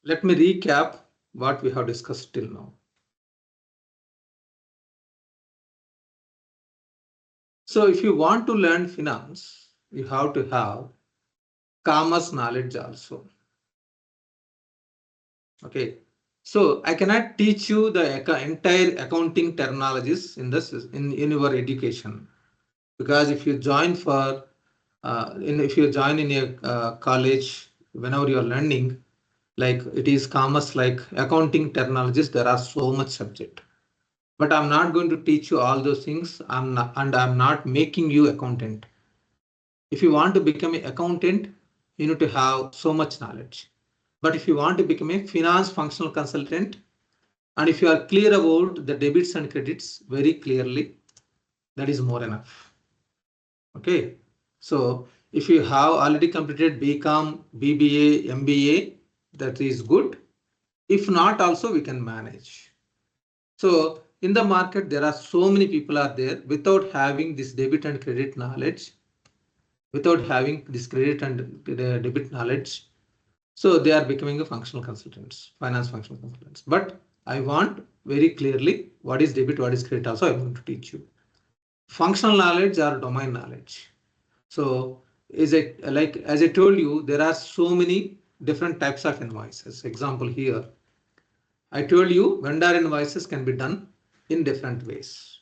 let me recap what we have discussed till now. So if you want to learn finance, you have to have commerce knowledge also. Okay. So I cannot teach you the entire accounting terminologies in your education, because if you join for if you join in a college, whenever you are learning, like it is commerce, like accounting terminologies, there are so much subject. But I'm not going to teach you all those things. I'm not making you accountant. If you want to become an accountant, you need to have so much knowledge. But if you want to become a finance functional consultant, and if you are clear about the debits and credits very clearly, that is more enough. Okay. So if you have already completed BCom, BBA, MBA, that is good. If not, also we can manage. So in the market, there are so many people are there without having this debit and credit knowledge, without having this credit and debit knowledge. So they are becoming a functional consultants, finance functional consultants. But I want very clearly what is debit, what is credit also I'm going to teach you. Functional knowledge or domain knowledge. So is it like, as I told you, there are so many different types of invoices. Example here, I told you vendor invoices can be done in different ways.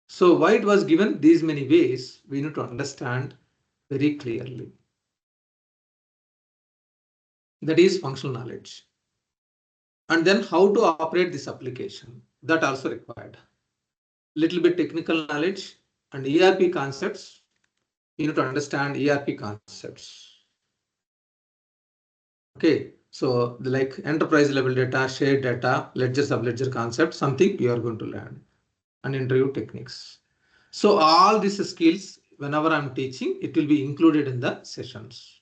So why it was given these many ways, we need to understand very clearly. That is functional knowledge. And then how to operate this application, that also required. Little bit technical knowledge and ERP concepts. You need to understand ERP concepts. Okay, so like enterprise level data, shared data, ledger subledger concept, something you are going to learn, and interview techniques. So all these skills, whenever I'm teaching, it will be included in the sessions.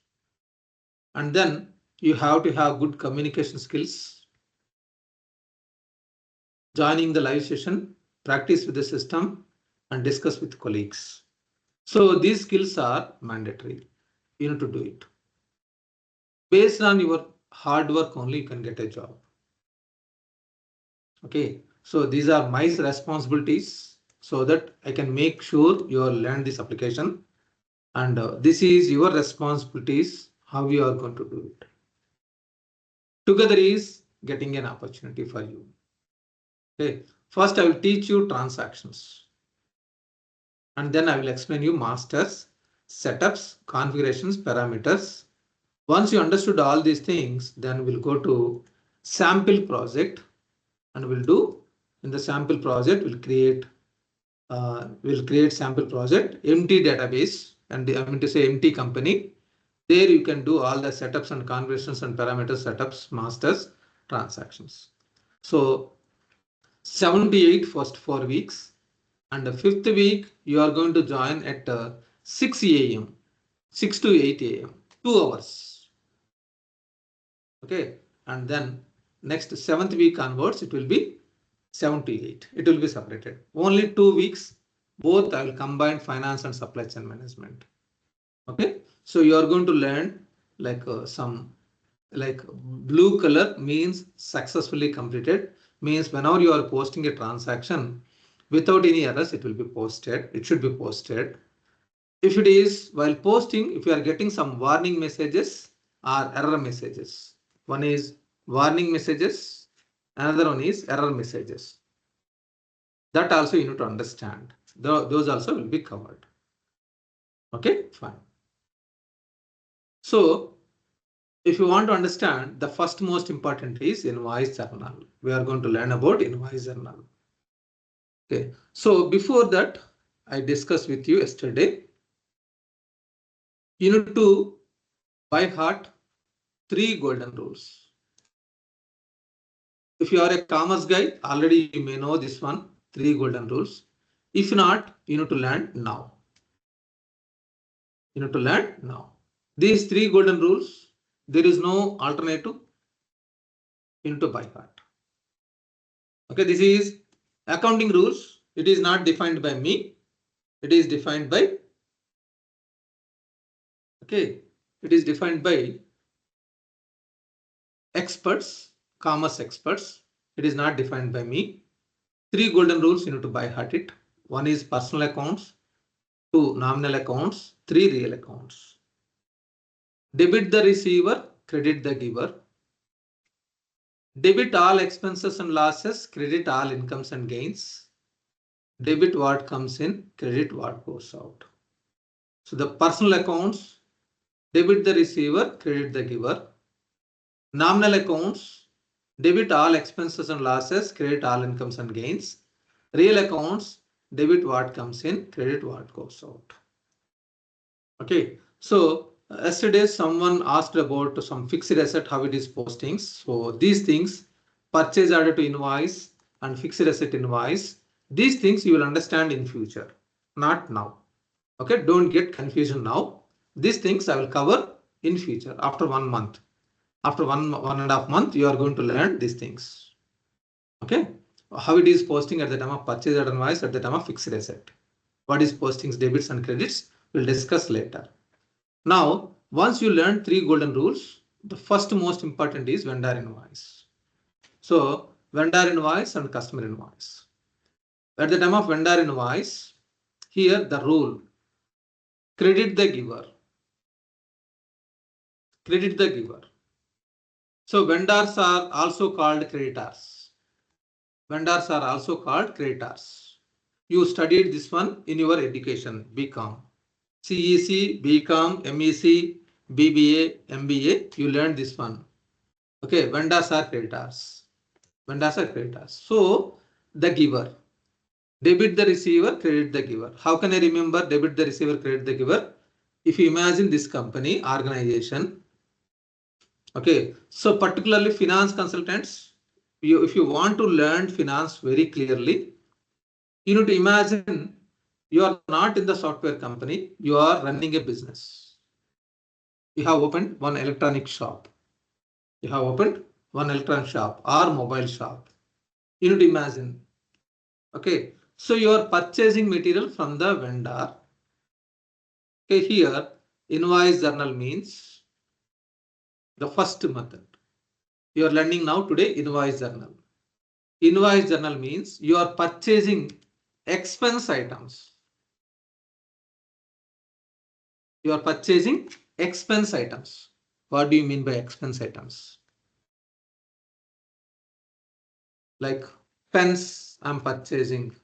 And then you have to have good communication skills, joining the live session, practice with the system, and discuss with colleagues. So these skills are mandatory. You need to do it. Based on your hard work only, you can get a job. Okay, so these are my responsibilities so that I can make sure you will learn this application. And this is your responsibilities, how you are going to do it. Together is getting an opportunity for you. Okay, first I will teach you transactions. And then I will explain you masters, setups, configurations, parameters. Once you understood all these things, then we'll go to sample project, and we'll do in the sample project, we'll create sample project, empty database, and I mean to say empty company. There you can do all the setups and configurations and parameters, setups, masters, transactions. So 78 first 4 weeks, and the 5th week you are going to join at 6 a.m. 6 to 8 a.m. 2 hours. Okay, and then next 7th week onwards it will be 7 to 8. It will be separated. Only 2 weeks. Both I will combine finance and supply chain management. Okay, so you are going to learn like some like blue color means successfully completed, means whenever you are posting a transaction without any errors, it will be posted. It should be posted. If it is while posting, if you are getting some warning messages or error messages, one is warning messages, another one is error messages. That also you need to understand. Those also will be covered. Okay, fine. So if you want to understand, the first most important is invoice journal. We are going to learn about invoice journal. Okay, so before that, I discussed with you yesterday. You need to by heart 3 golden rules. If you are a commerce guy, already you may know this one, 3 golden rules. If not, you need to learn now. You need to learn now. These 3 golden rules, there is no alternative. You need to by heart. Okay, this is accounting rules. It is not defined by me. It is defined by, okay, it is defined by experts, commerce experts. It is not defined by me. 3 golden rules you need to by heart it. One is personal accounts, 2 nominal accounts, 3 real accounts. Debit the receiver, credit the giver. Debit all expenses and losses, credit all incomes and gains. Debit what comes in, credit what goes out. So the personal accounts, debit the receiver, credit the giver. Nominal accounts, debit all expenses and losses, credit all incomes and gains. Real accounts, debit what comes in, credit what goes out. Okay, so yesterday someone asked about some fixed asset, how it is postings. So these things, purchase order to invoice and fixed asset invoice, these things you will understand in future, not now. Okay, don't get confusion now. These things I will cover in future after 1 month. After one and a half month, you are going to learn these things. Okay, how it is posting at the time of purchase order invoice, at the time of fixed asset. What is postings, debits and credits, we'll discuss later. Now, once you learn 3 golden rules, the first most important is vendor invoice. So, vendor invoice and customer invoice. At the time of vendor invoice, here the rule, credit the giver. Credit the giver. So, vendors are also called creditors. Vendors are also called creditors. You studied this one in your education, BCom. CEC, BCom, MEC, BBA, MBA, you learned this one. Okay, vendors are creditors. Vendors are creditors. So the giver, debit the receiver, credit the giver. How can I remember debit the receiver, credit the giver? If you imagine this company, organization, okay, so particularly finance consultants, if you want to learn finance very clearly, you need to imagine you are not in the software company, you are running a business. You have opened one electronic shop. You have opened one electronic shop or mobile shop. You need to imagine. Okay, so you are purchasing material from the vendor. Okay, here invoice journal means the first method. You are learning now today invoice journal. Invoice journal means you are purchasing expense items. You are purchasing expense items. What do you mean by expense items? Like pens I'm purchasing,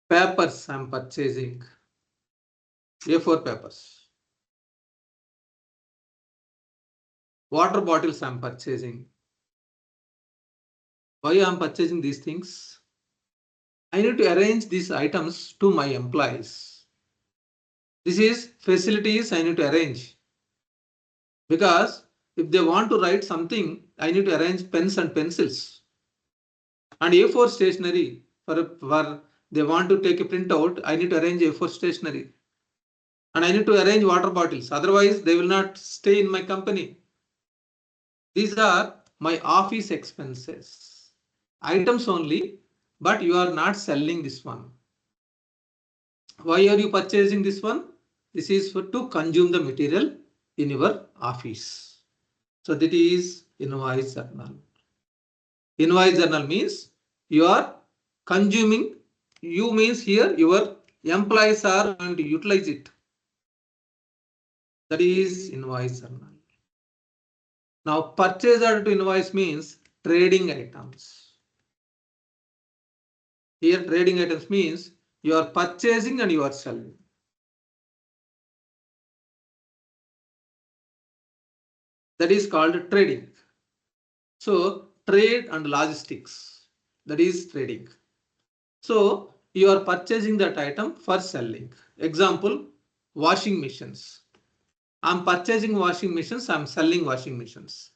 papers I'm purchasing, A4 papers, water bottles I'm purchasing. Why I'm purchasing these things? I need to arrange these items to my employees. This is facilities I need to arrange, because if they want to write something, I need to arrange pens and pencils and A4 stationery. For they want to take a printout, I need to arrange A4 stationery and I need to arrange water bottles. Otherwise, they will not stay in my company. These are my office expenses, items only, but you are not selling this one. Why are you purchasing this one? This is to consume the material in your office. So that is invoice journal. Invoice journal means you are consuming, you means here your employees are going to utilize it. That is invoice journal. Now purchase order to invoice means trading items. Here trading items means you are purchasing and you are selling. That is called trading. So trade and logistics, that is trading. So you are purchasing that item for selling. Example, washing machines. I'm purchasing washing machines, I'm selling washing machines.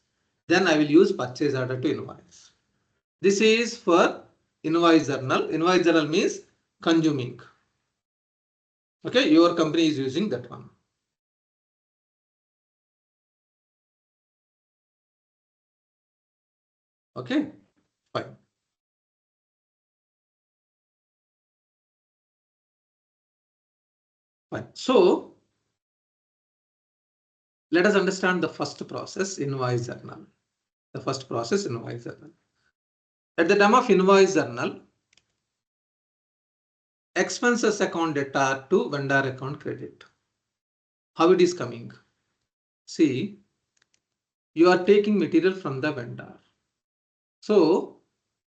Then I will use purchase order to invoice. This is for invoice journal. Invoice journal means consuming. Okay, your company is using that one. Okay, fine. Fine. So Let us understand the first process, invoice journal. The first process, invoice journal. At the time of invoice journal, expenses account debtor to vendor account credit. How it is coming? See, you are taking material from the vendor. So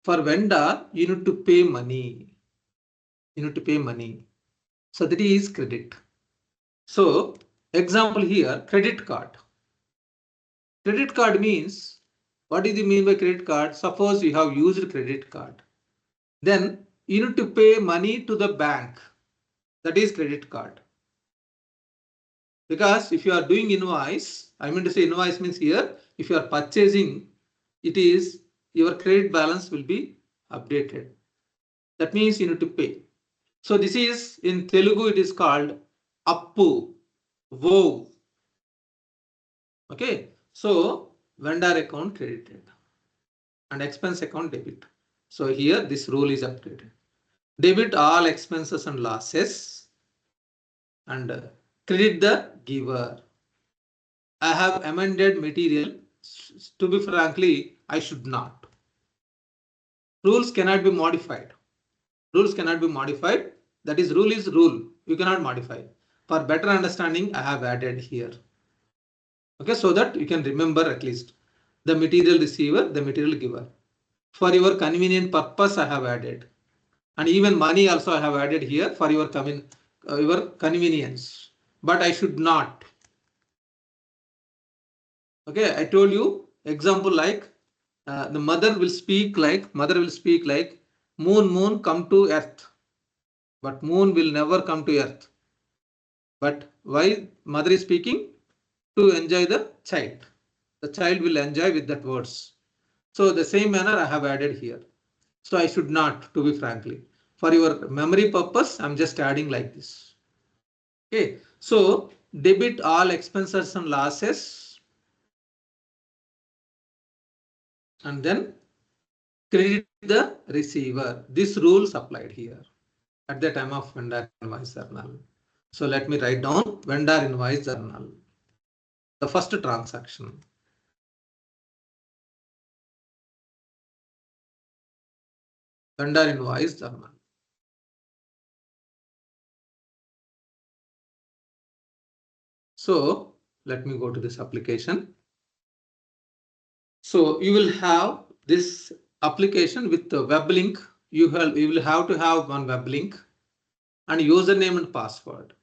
for vendor, you need to pay money. You need to pay money. So that is credit. So example here, credit card. Credit card means, what do you mean by credit card? Suppose you have used credit card. Then you need to pay money to the bank. That is credit card. Because if you are doing invoice, I mean to say invoice means here, if you are purchasing, it is your credit balance will be updated. That means you need to pay. So this is in Telugu, it is called appu, vow. Okay, so vendor account credited and expense account debit. So here this rule is updated. Debit all expenses and losses and credit the giver. I have amended material. To be frankly, I should not. Rules cannot be modified. Rules cannot be modified. That is, rule is rule. You cannot modify. For better understanding, I have added here. Okay, so that you can remember at least the material receiver, the material giver. For your convenient purpose, I have added. And even money also I have added here for your convenience. But I should not. Okay, I told you example like the mother will speak like moon come to earth, but moon will never come to earth. But why mother is speaking? To enjoy the child. The child will enjoy with that words. So the same manner I have added here. So I should not, to be frankly. For your memory purpose, I'm just adding like this. Okay, so debit all expenses and losses, and then credit the receiver. This rules applied here at the time of vendor invoice journal. So let me write down vendor invoice journal. The first transaction. Vendor invoice journal. So let me go to this application. So you will have this application with the web link. You will have to have one web link and username and password.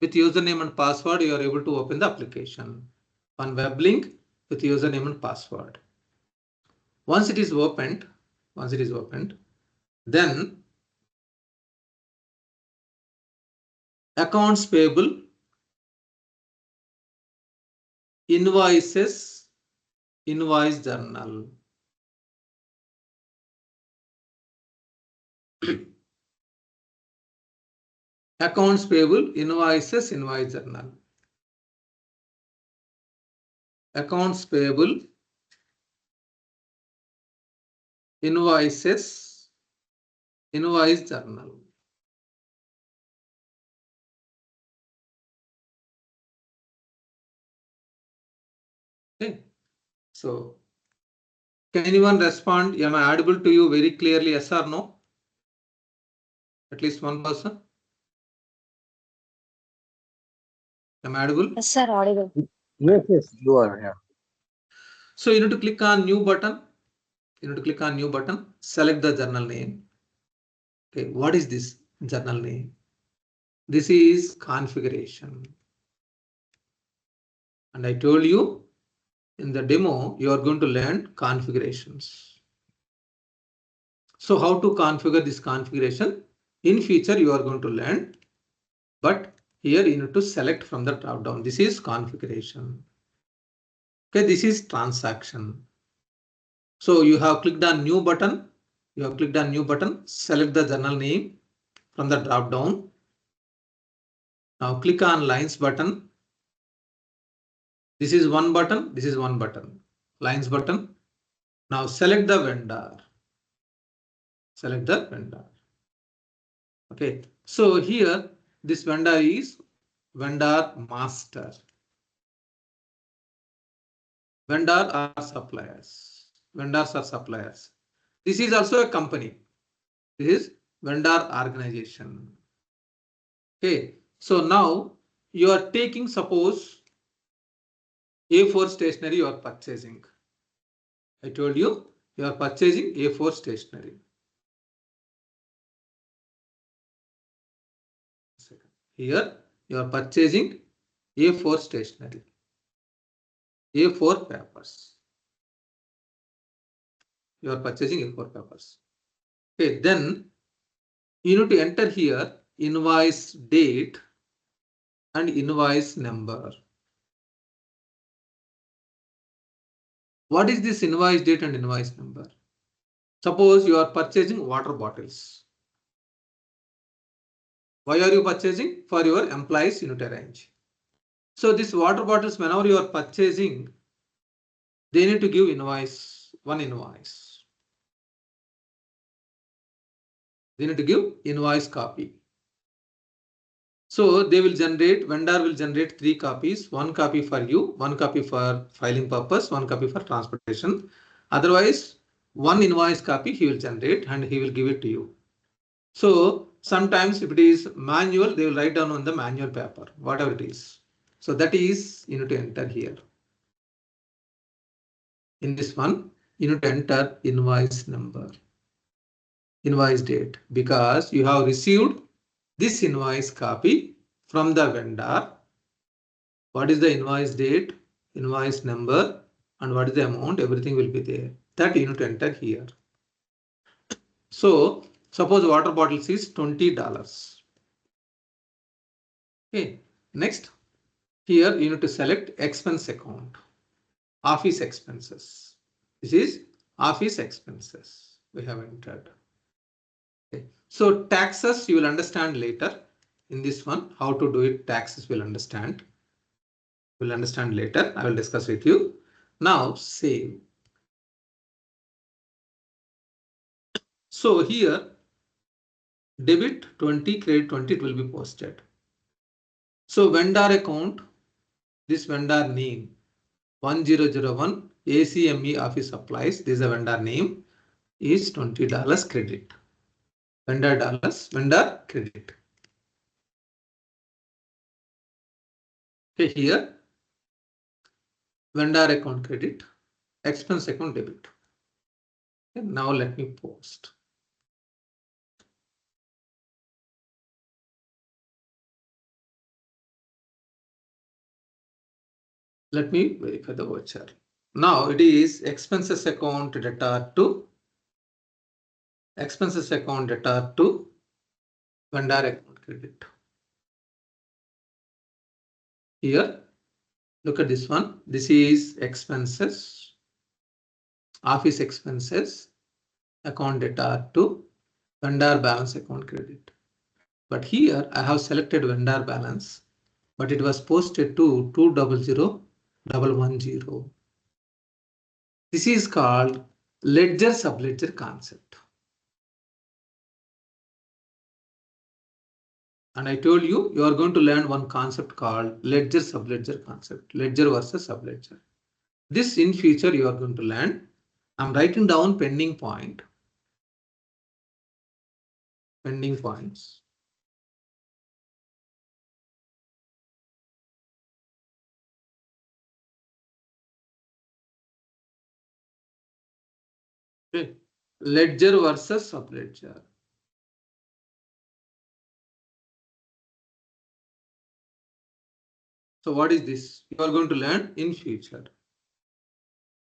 With username and password, you are able to open the application. One web link with username and password. Once it is opened, then accounts payable, invoices, invoice journal. Accounts payable, invoices, invoice journal. Accounts payable, invoices, invoice journal. Okay. So can anyone respond? Am I audible to you very clearly? Yes or no? At least one person. Am I audible? Yes, sir, audible. Yes, yes, you are. Yeah. So you need to click on new button. You need to click on new button. Select the journal name. Okay, what is this journal name? This is configuration. And I told you in the demo, you are going to learn configurations. So how to configure this configuration? In future, you are going to learn, but here you need to select from the drop down. This is configuration. Okay, this is transaction. So you have clicked on new button. You have clicked on new button. Select the journal name from the drop down. Now click on lines button. This is one button. This is one button. Lines button. Now select the vendor. Select the vendor. Okay. So here this vendor is vendor master. vendor or suppliers. Vendors or suppliers. This is also a company. This is vendor organization. Okay. So now you are taking, suppose A4 stationery you are purchasing. I told you you are purchasing A4 stationery. Here you are purchasing A4 stationery, A4 papers. You are purchasing A4 papers. Okay, then you need to enter here invoice date and invoice number. What is this invoice date and invoice number? Suppose you are purchasing water bottles. Why are you purchasing? For your employees unit arrange. So this water bottles, whenever you are purchasing, they need to give invoice, one invoice. They need to give invoice copy. So they will generate, vendor will generate 3 copies, 1 copy for you, 1 copy for filing purpose, 1 copy for transportation. Otherwise, 1 invoice copy he will generate and he will give it to you. So sometimes if it is manual, they will write down on the manual paper, whatever it is. So that is you need to enter here. In this one, you need to enter invoice number, invoice date, because you have received this invoice copy from the vendor. What is the invoice date, invoice number, and what is the amount, everything will be there. That you need to enter here. So suppose water bottles is $20. Okay, next here you need to select expense account, office expenses. This is office expenses we have entered. Okay. So taxes you will understand later. In this one, how to do it, taxes will understand. We'll understand later. I will discuss with you. Now save. So here debit 20, credit 20, it will be posted. So vendor account, this vendor name 1001 ACME office supplies. This is a vendor name, is $20 credit. Vendor dollars, vendor credit. Okay, here vendor account credit, expense account debit. Okay, now let me post. Let me verify the voucher. Now it is expenses account debtor to expenses account debtor to vendor account credit. Here, look at this one. This is expenses, office expenses, account debtor to vendor balance account credit. But here I have selected vendor balance, but it was posted to 200110. This is called ledger subledger concept. And I told you, you are going to learn one concept called ledger subledger concept, ledger versus subledger. This in future you are going to learn. I'm writing down pending point, pending points. Okay. Ledger versus subledger. So what is this? You are going to learn in future.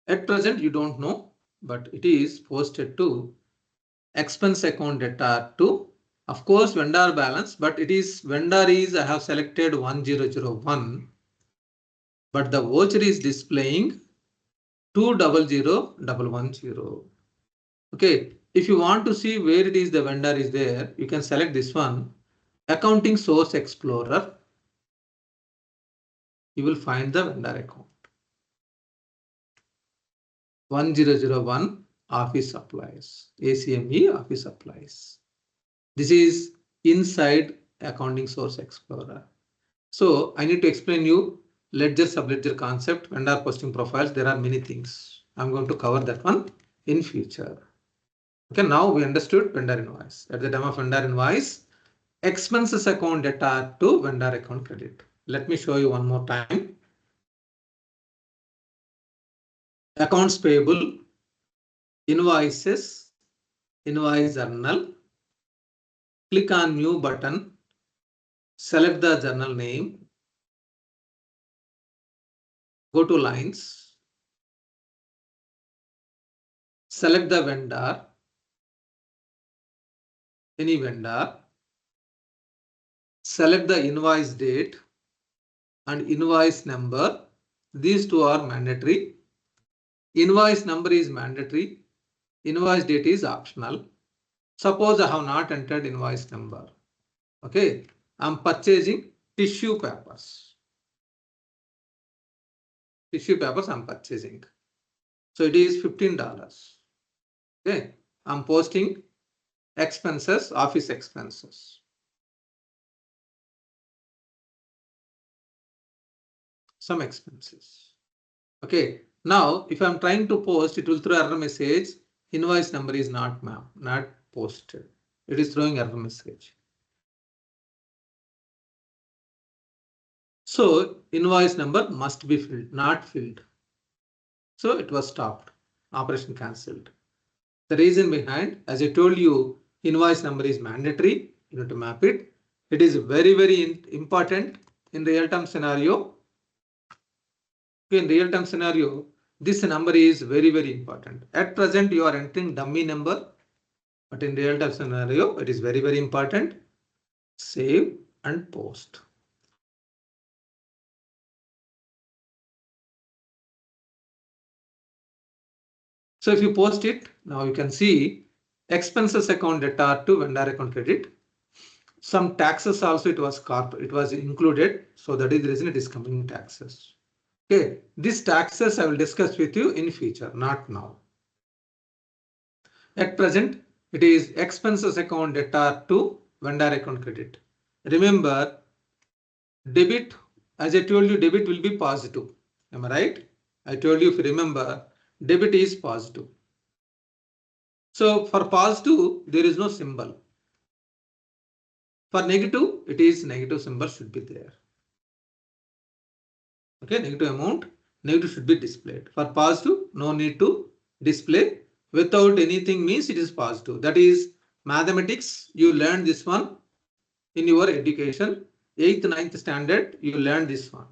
At present, you don't know, but it is posted to expense account debtor to, of course, vendor balance, but it is vendor is I have selected 1001, but the voucher is displaying 200110. Okay, if you want to see where it is the vendor is there, you can select this one, accounting source explorer. You will find the vendor account 1001 office supplies, ACME office supplies. This is inside accounting source explorer. So I need to explain you ledger subledger concept, vendor posting profiles. There are many things. I'm going to cover that one in future. Okay, now we understood vendor invoice. At the time of vendor invoice, expenses account data to vendor account credit. Let me show you one more time. Accounts payable, invoices, invoice journal. Click on new button, select the journal name, go to lines, select the vendor, any vendor, select the invoice date and invoice number. These two are mandatory. Invoice number is mandatory. Invoice date is optional. Suppose I have not entered invoice number. Okay, I'm purchasing tissue papers. Tissue papers I'm purchasing. So it is $15. Okay, I'm posting expenses, office expenses. Some expenses. Okay, now if I'm trying to post, it will throw error message. Invoice number is not posted. It is throwing error message. So invoice number must be filled, not filled. So it was stopped. Operation cancelled. The reason behind, as I told you, invoice number is mandatory. You need to map it. It is very, very important in real-time scenario. In real-time scenario, this number is very, very important. At present, you are entering dummy number, but in real-time scenario, it is very, very important. Save and post. So if you post it, now you can see expenses account data to vendor account credit. Some taxes also it was included. So that is the reason it is coming taxes. Okay, these taxes I will discuss with you in future, not now. At present, it is expenses account data to vendor account credit. Remember, debit, as I told you, debit will be positive. Am I right? I told you, if you remember, debit is positive. So for positive, there is no symbol. For negative, it is negative symbol should be there. Okay, negative amount, negative should be displayed. For positive, no need to display. Without anything means it is positive. That is mathematics. You learn this one in your education. 8th, 9th standard, you learn this one.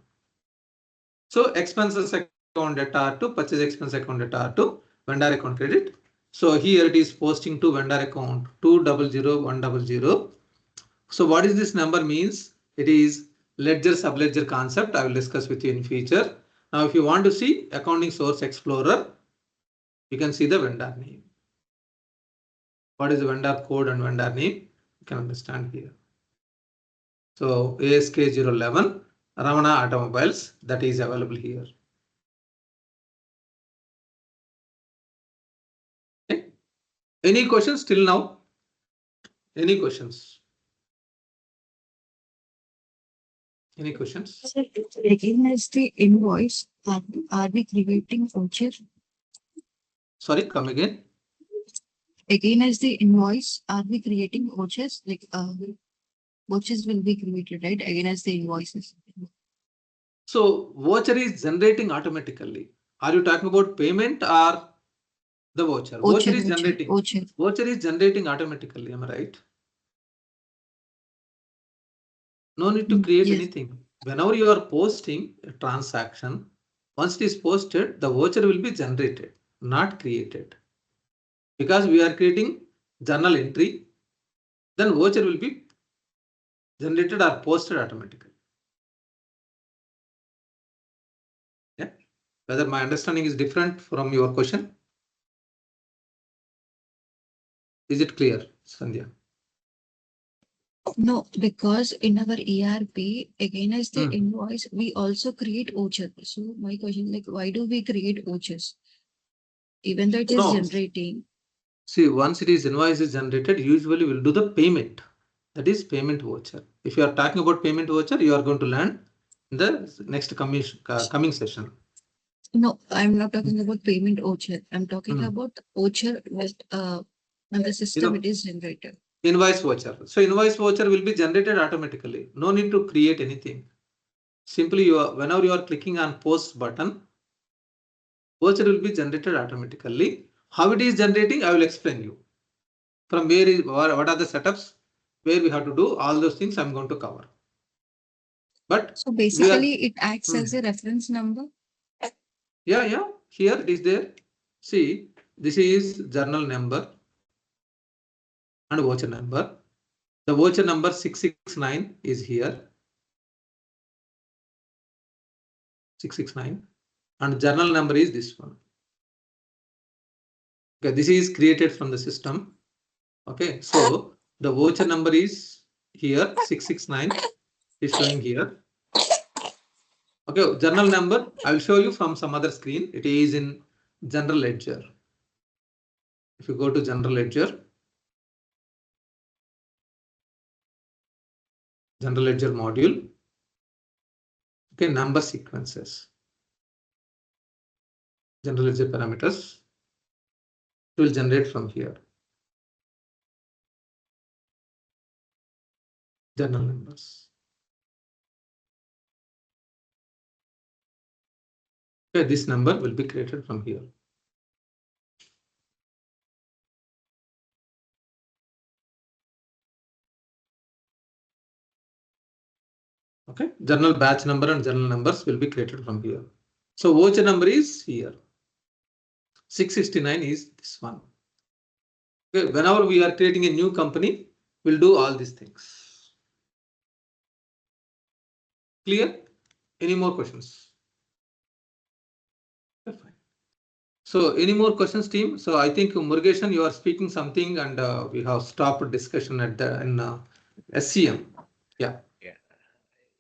So expenses account data to purchase expense account data to vendor account credit. So here it is posting to vendor account 200100. So what is this number means? It is ledger subledger concept. I will discuss with you in future. Now, if you want to see accounting source explorer, you can see the vendor name. What is the vendor code and vendor name? You can understand here. So ASK 011 Ramana Automobiles, that is available here. Okay. Any questions till now? Any questions? Any questions? Sir, against the invoice, are we creating voucher? Sorry, come again. Against the invoice, are we creating vouchers? Like vouchers will be created, right? Against the invoices. So voucher is generating automatically. Are you talking about payment or the voucher? Voucher is generating. Voucher is generating automatically. Am I right? No need to create anything. Whenever you are posting a transaction, once it is posted, the voucher will be generated, not created. Because we are creating journal entry, then voucher will be generated or posted automatically. Yeah. Whether my understanding is different from your question? Is it clear, Sandhya? No, because in our ERP, against the invoice, we also create vouchers. So my question is like, why do we create vouchers? Even though it is generating. See, once it is invoice is generated, usually we'll do the payment. That is payment voucher. If you are talking about payment voucher, you are going to learn in the next coming session. No, I'm not talking about payment voucher. I'm talking Hmm. about voucher with when the system it is generated. Invoice voucher. So invoice voucher will be generated automatically. No need to create anything. Simply whenever you are clicking on post button, voucher will be generated automatically. How it is generating, I will explain you. From what are the setups, where we have to do all those things I'm going to cover. But So we are, basically, it acts as a reference number. yeah, here it is there. See, this is journal number and voucher number. The voucher number 669 is here, 669, and journal number is this one. Okay, this is created from the system. Okay, so the voucher number is here, 669 is showing here. Okay, journal number, I will show you from some other screen. It is in general ledger. If you go to general ledger module, okay, number sequences, general ledger parameters, it will generate from here. Journal numbers. Okay, this number will be created from here. Okay, journal batch number and journal numbers will be created from here. So voucher number is here. 669 is this one. Okay, whenever we are creating a new company, we'll do all these things. Clear? Any more questions? Okay, fine. So any more questions, team? So I think Murugeshan, you are speaking something, and we have stopped discussion at the in SCM. Yeah.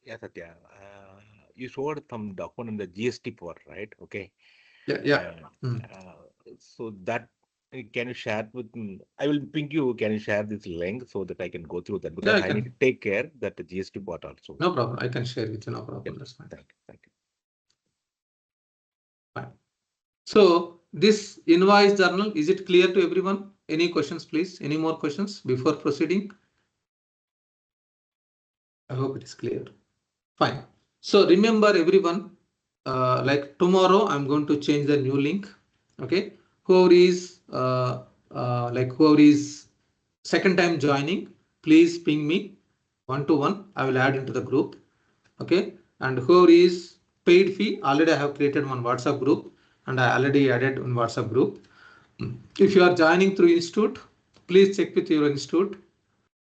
Yeah, Satya. You showed some document in the GST part, right? Okay. Yeah. So that can you share with me? I will ping you. Can you share this link so that I can go through that? Because I I need to can. take care that the GST part also. No problem. I can share with you. No problem. Yep. That's fine. Thank you. Thank you. Fine. So this invoice journal, is it clear to everyone? Any questions, please? Any more questions before proceeding? I hope it is clear. Fine. So remember everyone, like tomorrow, I'm going to change the new link. Okay. Whoever is whoever is second time joining, please ping me 1 to 1. I will add into the group. Okay. And whoever is paid fee, already I have created one WhatsApp group and I already added one WhatsApp group. If you are joining through institute, please check with your institute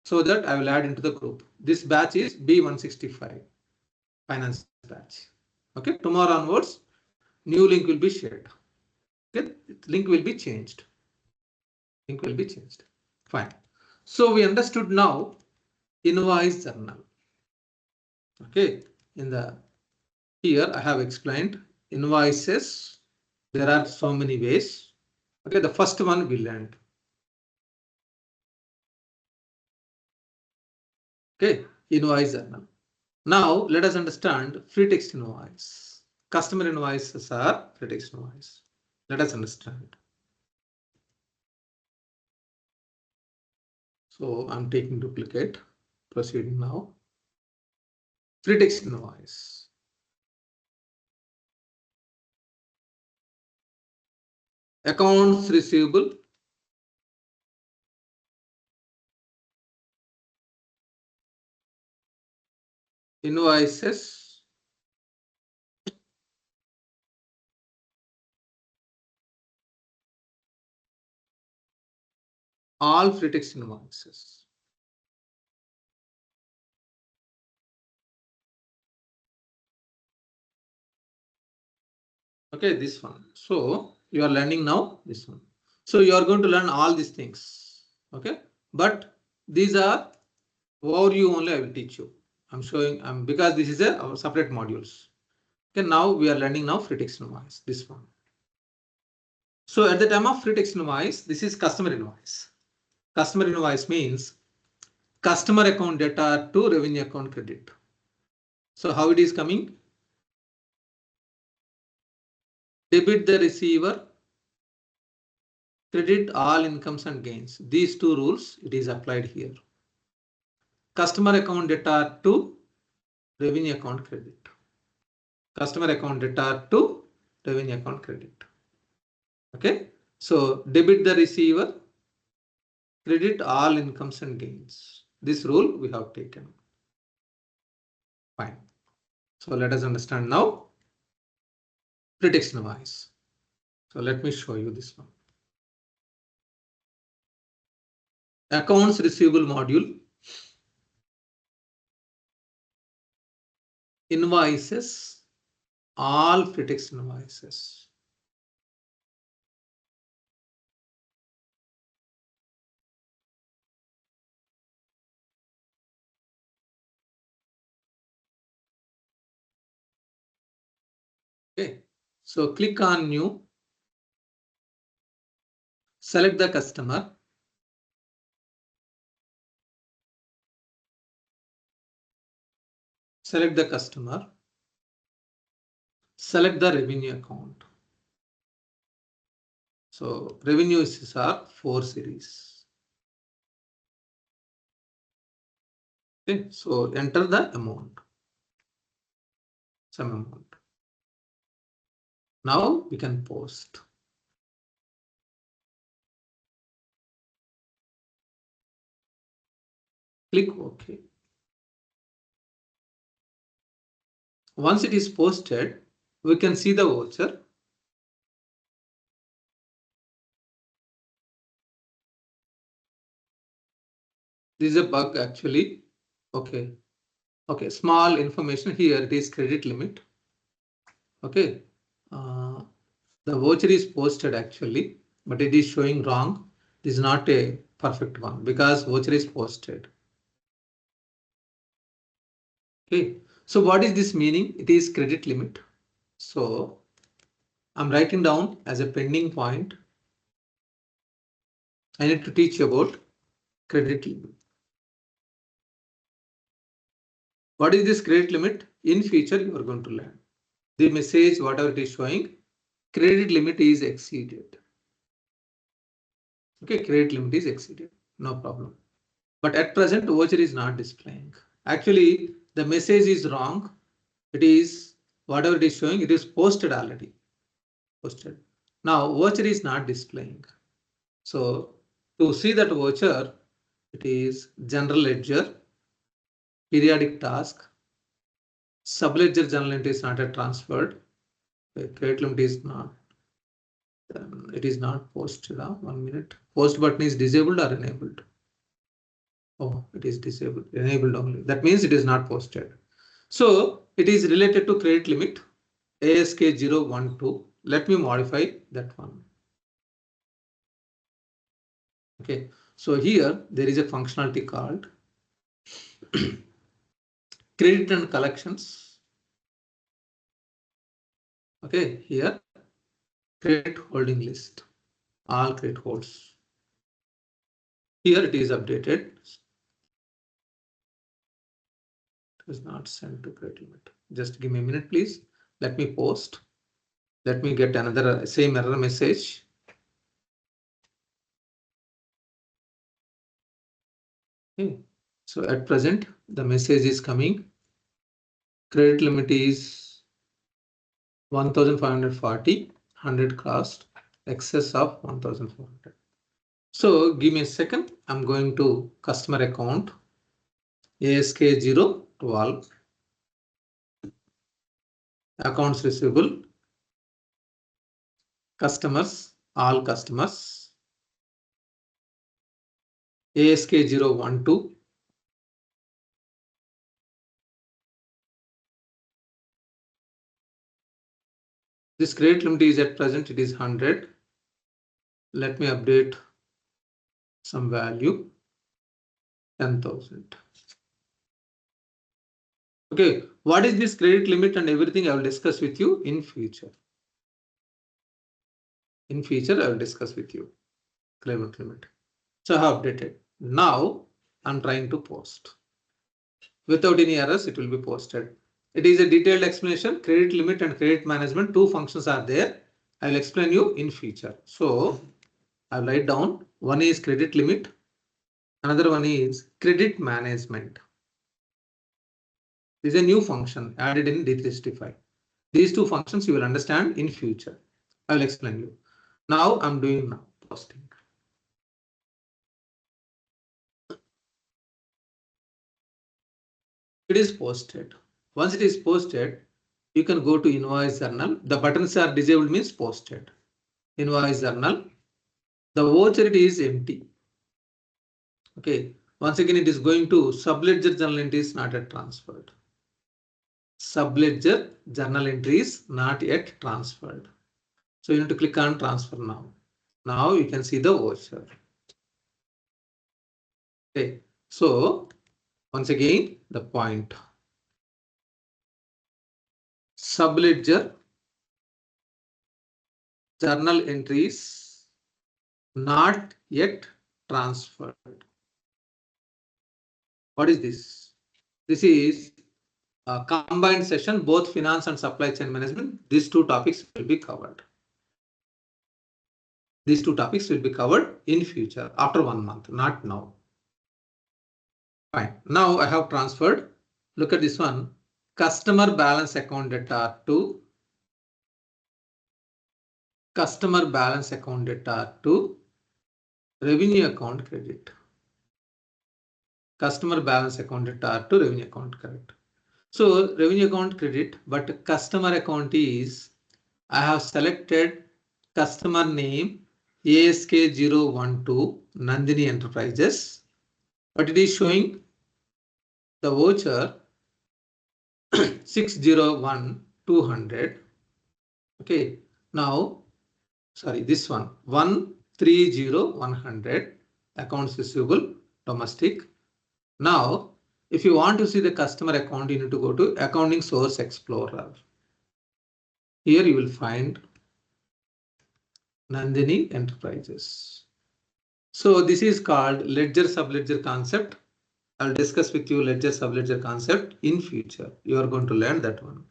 so that I will add into the group. This batch is B165 finance batch. Okay, tomorrow onwards, new link will be shared. Okay, link will be changed. Link will be changed. Fine. So we understood now invoice journal. Okay, in the here I have explained invoices. There are so many ways. Okay, the first one we learned. Okay, invoice journal. Now let us understand free text invoice. Customer invoices are free text invoice. Let us understand. So I'm taking duplicate. Proceeding now. Free text invoice. Accounts receivable. Invoices. All free text invoices. Okay, this one. So you are learning now this one. So you are going to learn all these things. Okay, but these are overview only. I will teach you. I'm showing because this is our separate modules. Okay, now we are learning now free text invoice. This one. So at the time of free text invoice, this is customer invoice. Customer invoice means customer account data to revenue account credit. So how it is coming? Debit the receiver, credit all incomes and gains. These two rules it is applied here. Customer account debtor to revenue account credit. Customer account debtor to revenue account credit. Okay, so debit the receiver, credit all incomes and gains. This rule we have taken. Fine. So let us understand now prediction wise. So let me show you this one. Accounts receivable module, invoices, all prediction invoices. Okay, so click on new, select the customer, select the customer, select the revenue account. So revenues are 4 series. Okay, so enter the amount, some amount. Now we can post. Click OK. Once it is posted, we can see the voucher. This is a bug actually. Okay. Okay, small information here. It is credit limit. Okay. The voucher is posted actually, but it is showing wrong. This is not a perfect one because voucher is posted. Okay. So what is this meaning? It is credit limit. So I'm writing down as a pending point. I need to teach you about credit limit. What is this credit limit? In future, you are going to learn. The message, whatever it is showing, credit limit is exceeded. Okay, credit limit is exceeded. No problem. But at present, voucher is not displaying. Actually, the message is wrong. It is whatever it is showing, it is posted already. Posted. Now, voucher is not displaying. So to see that voucher, it is general ledger, periodic task, subledger journal entry is not yet transferred. The credit limit is not. It is not posted. 1 minute. Post button is disabled or enabled. Oh, it is disabled, enabled only. That means it is not posted. So it is related to credit limit ASK 012. Let me modify that one. Okay, so here there is a functionality called credit and collections. Okay, here credit holding list, all credit holds. Here it is updated. It is not sent to credit limit. Just give me a minute, please. Let me post. Let me get another same error message. Okay. So at present, the message is coming. Credit limit is 1,540, 100 cost, excess of 1,400. So give me a second. I'm going to customer account ASK 012, accounts receivable, customers, all customers, ASK 012. This credit limit is at present, it is 100. Let me update some value, 10,000. Okay, what is this credit limit and everything I will discuss with you in future. In future, I will discuss with you credit limit. So I have updated. Now I'm trying to post. Without any errors, it will be posted. It is a detailed explanation. Credit limit and credit management, two functions are there. I will explain you in future. So I'll write down, one is credit limit, another one is credit management. This is a new function added in D365. These two functions you will understand in future. I will explain you. Now I'm doing now posting. It is posted. Once it is posted, you can go to invoice journal. The buttons are disabled means posted. Invoice journal. The voucher it is empty. Okay. Once again, it is going to subledger journal entry is not yet transferred. Subledger journal entry is not yet transferred. So you need to click on transfer now. Now you can see the voucher. Okay. So once again, the point. Subledger journal entries not yet transferred. What is this? This is a combined session, both finance and supply chain management. These two topics will be covered. These two topics will be covered in future after 1 month, not now. Fine. Now I have transferred. Look at this one. Customer balance account data to customer balance account data to revenue account credit. Customer balance account data to revenue account credit. So revenue account credit, but customer account is, I have selected customer name ASK012 Nandini Enterprises, but it is showing the voucher 601 200. Okay, now sorry, this one 130 100 accounts receivable domestic. Now if you want to see the customer account, you need to go to Accounting Source Explorer. Here you will find Nandini Enterprises. So this is called ledger subledger concept. I'll discuss with you ledger subledger concept in future. You are going to learn that one.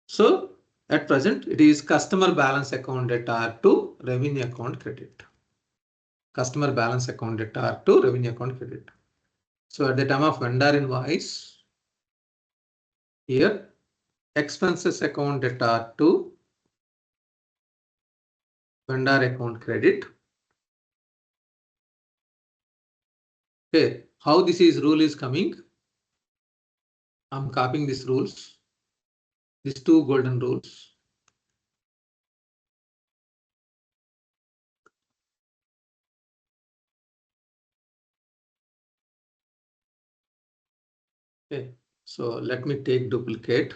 So at present it is customer balance account data to revenue account credit. Customer balance account data to revenue account credit. So at the time of vendor invoice, here expenses account data to vendor account credit. Okay, how this is rule is coming. I'm copying these rules, these two golden rules. Okay, so let me take duplicate.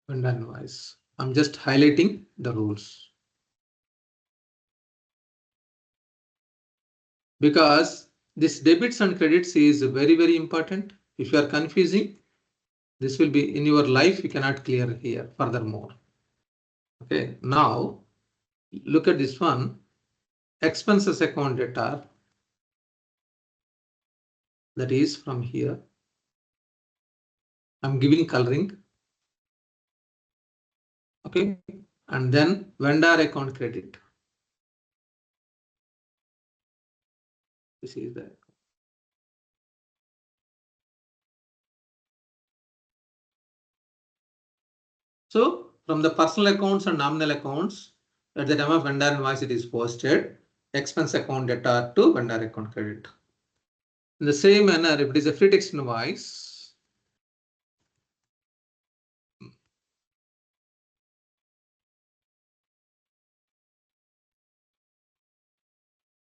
Vendor invoice. I'm just highlighting the rules. Because this debits and credits is very, very important. If you are confusing, this will be in your life, you cannot clear here furthermore. Okay, now look at this one. Expenses account data, that is from here. I'm giving coloring. Okay, and then vendor account credit. This is the. So from the personal accounts and nominal accounts, at the time of vendor invoice, it is posted expense account data to vendor account credit. In the same manner, if it is a free text invoice,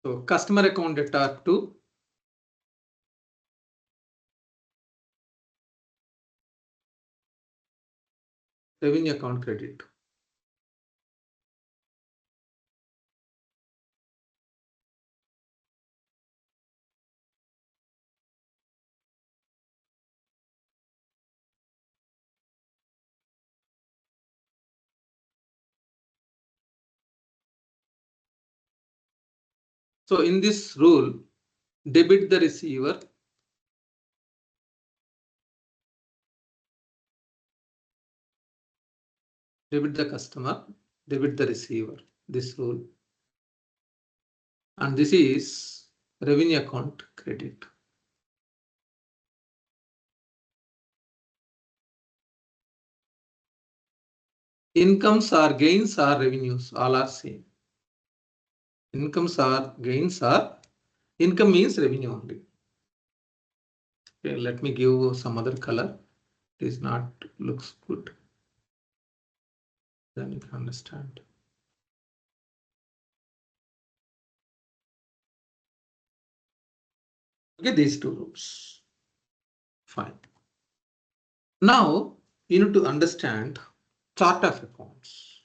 so customer account data to revenue account credit. So in this rule, debit the receiver, debit the customer, debit the receiver, this rule. And this is revenue account credit. Incomes or gains or revenues, all are same. Incomes or gains or income means revenue only. Okay, let me give some other color. It is not looks good. Then you can understand. Okay, these two rules. Fine. Now you need to understand chart of accounts.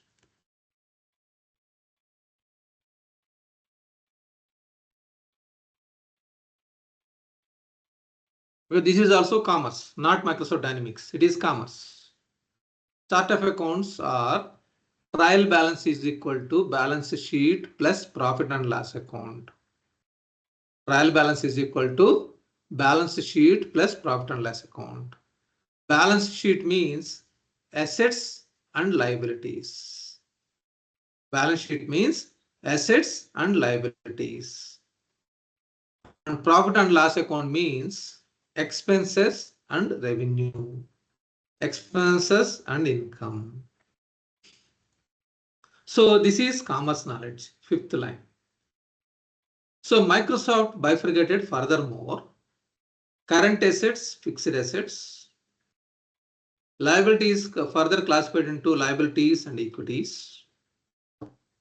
Well, this is also commerce, not Microsoft Dynamics. It is commerce. Chart of accounts are trial balance is equal to balance sheet plus profit and loss account. Trial balance is equal to balance sheet plus profit and loss account. Balance sheet means assets and liabilities. Balance sheet means assets and liabilities. And profit and loss account means expenses and revenue. Expenses and income. So this is commerce knowledge, fifth line. So Microsoft bifurcated furthermore. Current assets, fixed assets. Liabilities further classified into liabilities and equities.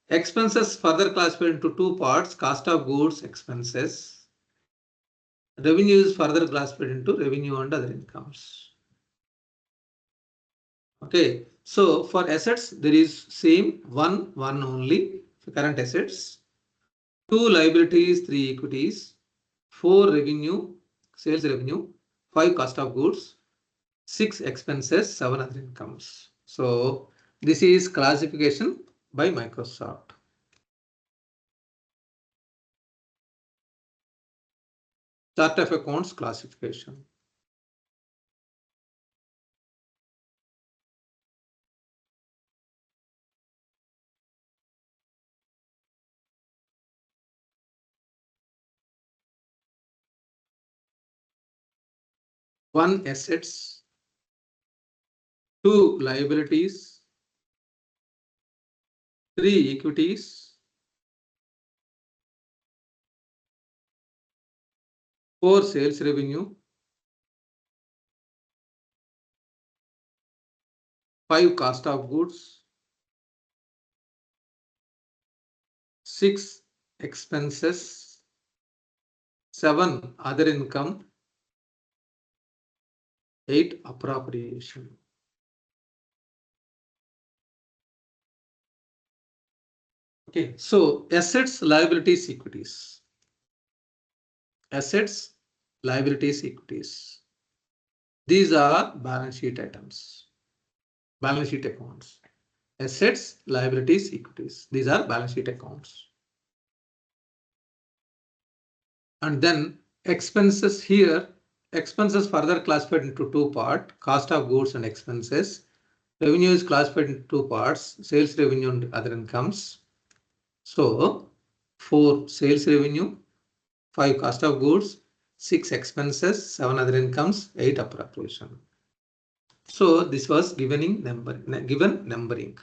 Expenses further classified into two parts, cost of goods, expenses. Revenue is further classified into revenue and other incomes. Okay, so for assets, there is same one only for current assets, two liabilities, three equities, four revenue, sales revenue, five cost of goods, six expenses, seven other incomes. So this is classification by Microsoft. Chart of accounts classification. One assets, two liabilities, three equities, four sales revenue, five cost of goods, six expenses, seven other income, eight appropriation. Okay, so assets, liabilities, equities. Assets, liabilities, equities. These are balance sheet items, balance sheet accounts. Assets, liabilities, equities. These are balance sheet accounts. And then expenses here, expenses further classified into two parts, cost of goods and expenses. Revenue is classified into two parts, sales revenue and other incomes. So four sales revenue, five cost of goods, six expenses, seven other incomes, eight appropriation. So this was given numbering.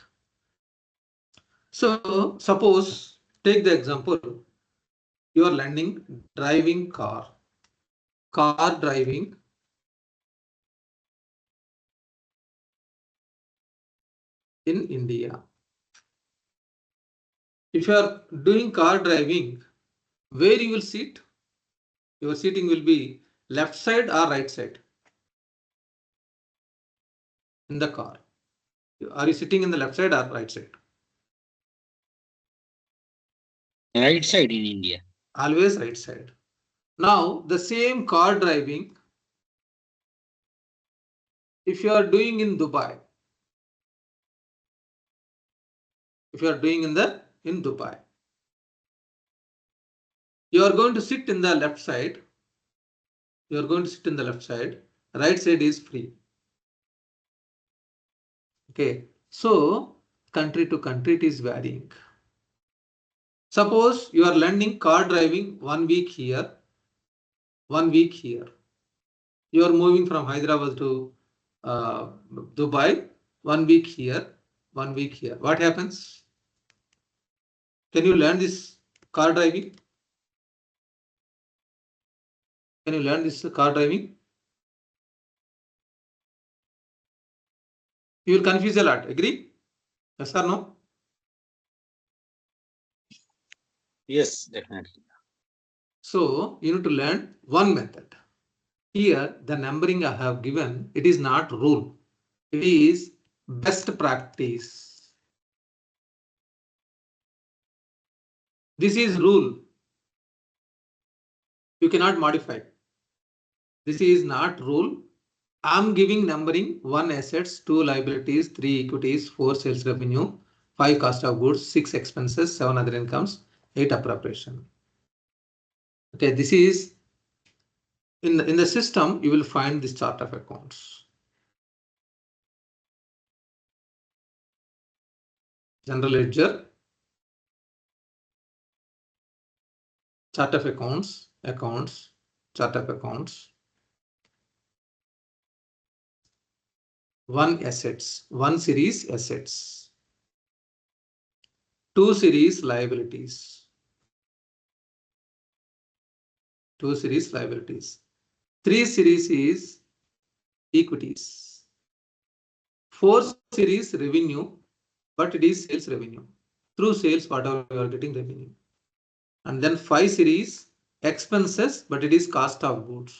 So suppose take the example, you are learning driving car driving in India. If you are doing car driving, where you will sit? Your seating will be left side or right side in the car. Are you sitting in the left side or right side? Right side in India. Always right side. Now the same car driving, if you are doing in Dubai, if you are doing in Dubai, You are going to sit in the left side. You are going to sit in the left side. Right side is free. Okay. So country to country it is varying. Suppose you are learning car driving 1 week here, 1 week here. You are moving from Hyderabad to Dubai, 1 week here, 1 week here. What happens? Can you learn this car driving? Can you learn this car driving? You will confuse a lot. Agree? Yes or no? Yes, definitely. So you need to learn one method. Here, the numbering I have given, it is not rule. It is best practice. This is rule. You cannot modify. This is not rule. I'm giving numbering 1 assets, 2 liabilities, 3 equities, 4 sales revenue, 5 cost of goods, 6 expenses, 7 other incomes, 8 appropriation. Okay, this is in the system, you will find this chart of accounts. General ledger, chart of accounts, chart of accounts. 1 assets, 1 series assets, 2 series liabilities, 2 series liabilities, 3 series is equities, 4 series revenue, but it is sales revenue. Through sales, whatever you are getting revenue. And then 5 series expenses, but it is cost of goods.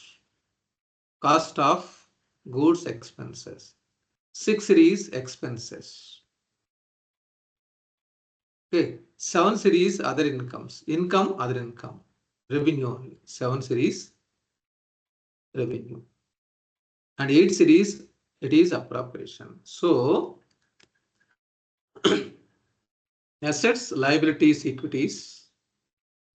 Cost of goods expenses. 6 series expenses. Okay, 7 series other incomes. Income, other income. Revenue only. 7 series revenue. And 8 series, it is appropriation. So assets, liabilities, equities,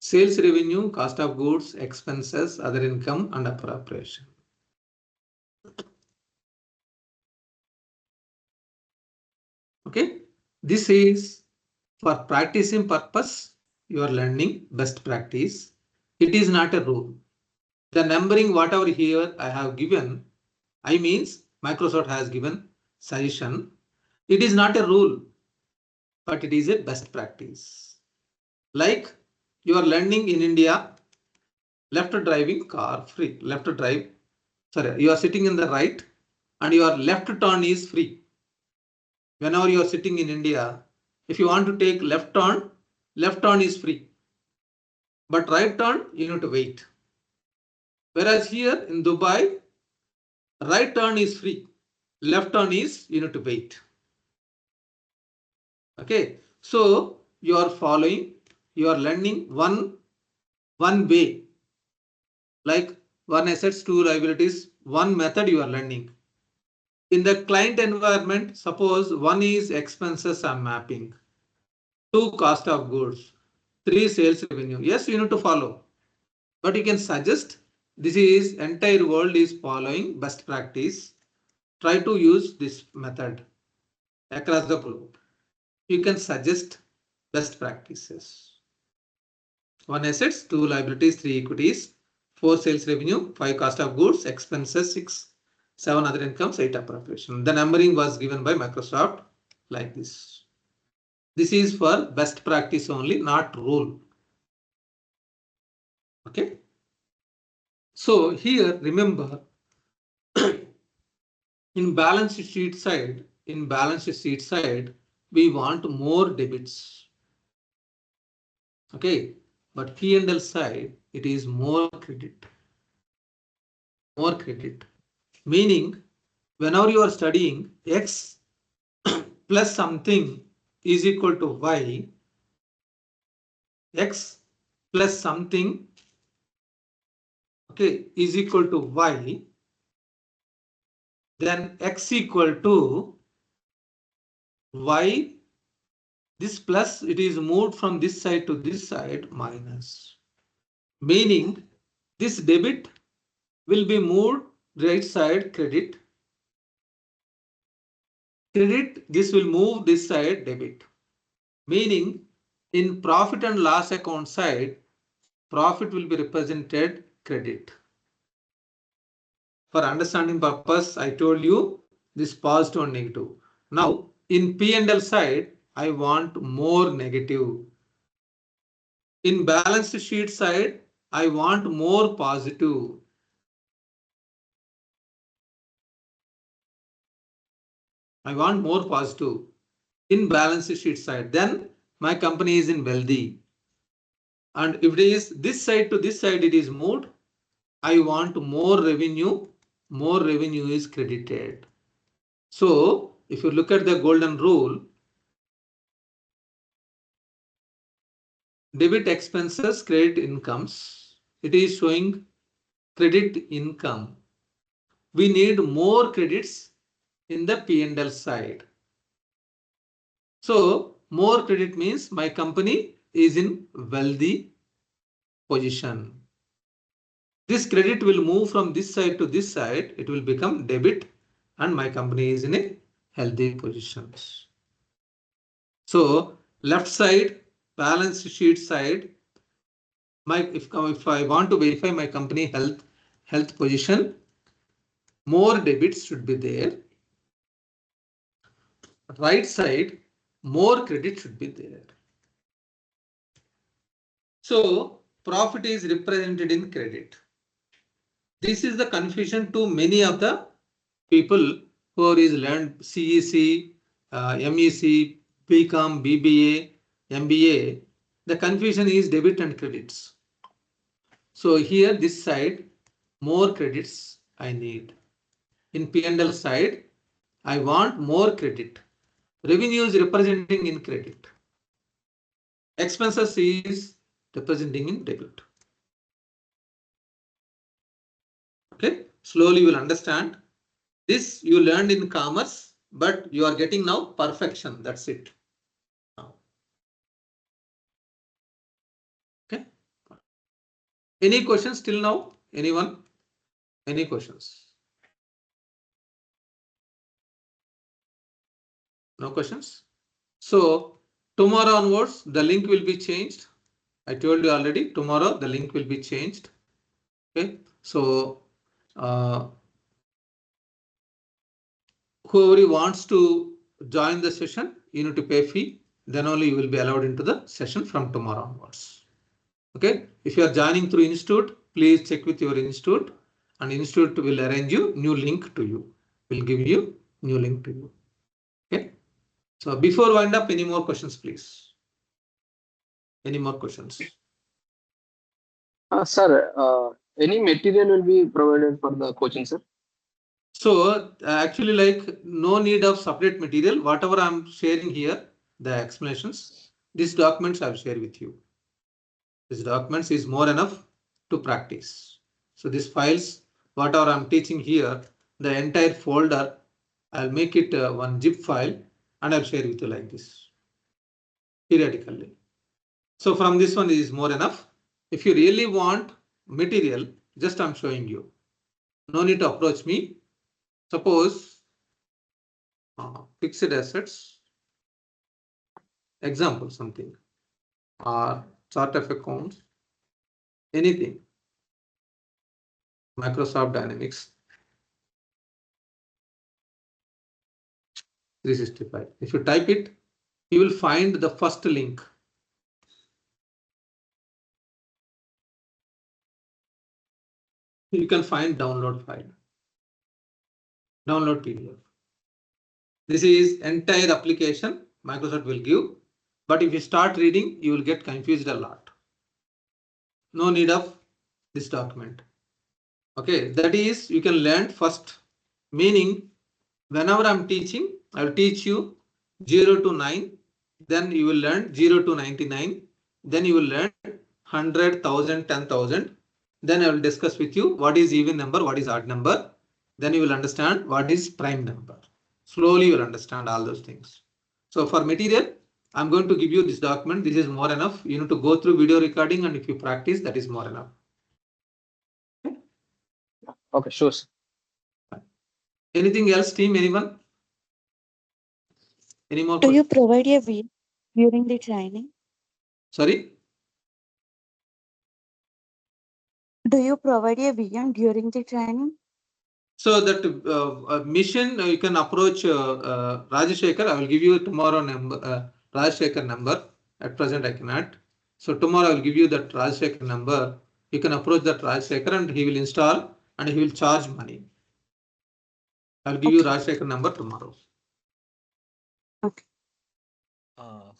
sales revenue, cost of goods, expenses, other income, and appropriation. Okay, this is for practicing purpose. You are learning best practice. It is not a rule. The numbering, whatever here I have given, I means Microsoft has given suggestion. It is not a rule, but it is a best practice. Like you are learning in India, left driving car free, left drive, sorry, you are sitting in the right and your left turn is free. Whenever you are sitting in India, if you want to take left turn is free. But right turn, you need to wait. Whereas here in Dubai, right turn is free. Left turn is you need to wait. Okay, so you are following, you are learning one way, like 1 assets, 2 liabilities, 1 method you are learning. In the client environment, suppose 1 is expenses I'm mapping, 2 cost of goods, 3 sales revenue. Yes, you need to follow, but you can suggest this is entire world is following best practice. Try to use this method across the globe. You can suggest best practices. 1 assets, 2 liabilities, 3 equities, 4 sales revenue, 5 cost of goods, expenses, 6, 7 other incomes, 8 appropriation. The numbering was given by Microsoft like this. This is for best practice only, not rule. Okay. So here, remember, in balance sheet side, we want more debits. Okay, but P&L side, it is more credit. More credit. Meaning, whenever you are studying X plus something is equal to Y, X plus something, okay, is equal to Y, then X equal to Y, this plus it is moved from this side to this side minus. meaning this debit will be moved right side credit. Credit, this will move this side debit. Meaning in profit and loss account side, profit will be represented credit. For understanding purpose, I told you this positive and negative. Now in P&L side, I want more negative. In balance sheet side, I want more positive. I want more positive in balance sheet side. Then my company is in wealthy. And if it is this side to this side, it is moved. I want more revenue. More revenue is credited. So if you look at the golden rule, debit expenses, credit incomes, it is showing credit income. We need more credits in the P&L side. So more credit means my company is in wealthy position. This credit will move from this side to this side. It will become debit and my company is in a healthy position. So left side, balance sheet side, if I want to verify my company health position, more debits should be there. Right side, more credit should be there. So profit is represented in credit. This is the confusion to many of the people who is learned CEC, MEC, BCom, BBA, MBA. The confusion is debit and credits. So here this side, more credits I need. In P&L side, I want more credit. Revenue is representing in credit. Expenses is representing in debit. Okay, slowly you will understand. This you learned in commerce, but you are getting now perfection. That's it. Okay. Any questions till now? Anyone? Any questions? No questions? So tomorrow onwards, the link will be changed. I told you already, tomorrow the link will be changed. Okay. So whoever wants to join the session, you need to pay fee. Then only you will be allowed into the session from tomorrow onwards. Okay. If you are joining through institute, please check with your institute and institute will arrange you new link to you. Will give you new link to you. Okay. So before wind up, any more questions, please? Any more questions? Sir, any material will be provided for the coaching, sir? So actually, like no need of separate material. Whatever I'm sharing here, the explanations, these documents I've shared with you. These documents is more enough to practice. So these files, whatever I'm teaching here, the entire folder, I'll make it one zip file and I'll share with you like this periodically. So from this one is more enough. If you really want material, just I'm showing you. No need to approach me. Suppose fixed assets, example something, or chart of accounts, anything. Microsoft Dynamics 365. If you type it, you will find the first link. You can find download file, download PDF. This is entire application Microsoft will give, but if you start reading, you will get confused a lot. No need of this document. Okay, that is you can learn first, meaning whenever I'm teaching, I will teach you 0 to 9, then you will learn 0 to 99, then you will learn 100, 1000, 10,000. Then I will discuss with you what is even number, what is odd number. Then you will understand what is prime number. Slowly you will understand all those things. So for material, I'm going to give you this document. This is more enough. You need to go through video recording, and if you practice, that is more enough. Okay, sure, sir. Anything else, team? Anyone? Any more Do you questions? provide a view during the training? Sorry? Do you provide a VM during the training? So that mission, you can approach Rajashekar. I will give you tomorrow number, Rajashekar number. At present, I cannot. So tomorrow I will give you that Rajashekar number. You can approach that Rajashekar and he will install and he will charge money. I will give you Rajashekar number tomorrow. Okay.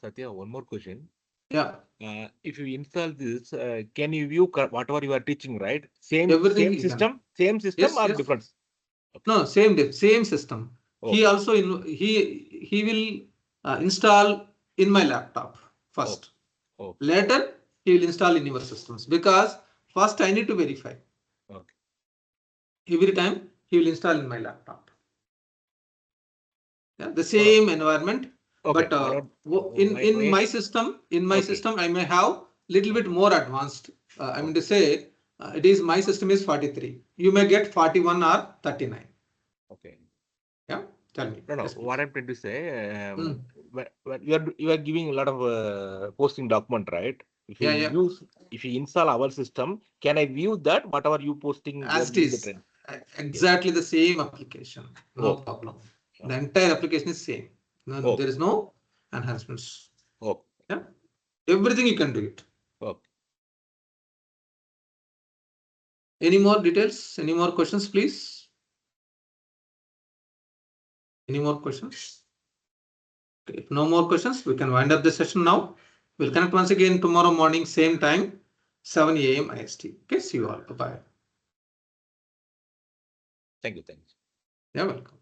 Satya, one more question. Yeah. If you install this, can you view whatever you are teaching, right? Everything you Same system Yes, or yes. different? No, same system. He also he will install in my laptop first. Later he will install in your systems, because first I need to verify. Okay. Every time he will install in my laptop. Yeah, the same environment. Okay. But in my system, I may have little bit more advanced. I mean to say, it is my system is 43. You may get 41 or 39. Okay. Yeah, tell me. No. Yes, What I'm trying to say, when you are giving a lot of posting document, right? If you Yeah. if you install our system, can I view that whatever you posting As it during the is trend? exactly the same application. No problem. The entire application is same. No, there is no enhancements. Yeah, everything you can do it. Any more details? Any more questions, please? Any more questions? Okay, if no more questions, we can wind up the session now. We'll connect once again tomorrow morning, same time, 7 a.m. IST. Okay, see you all. Bye-bye. Thank you. You're welcome.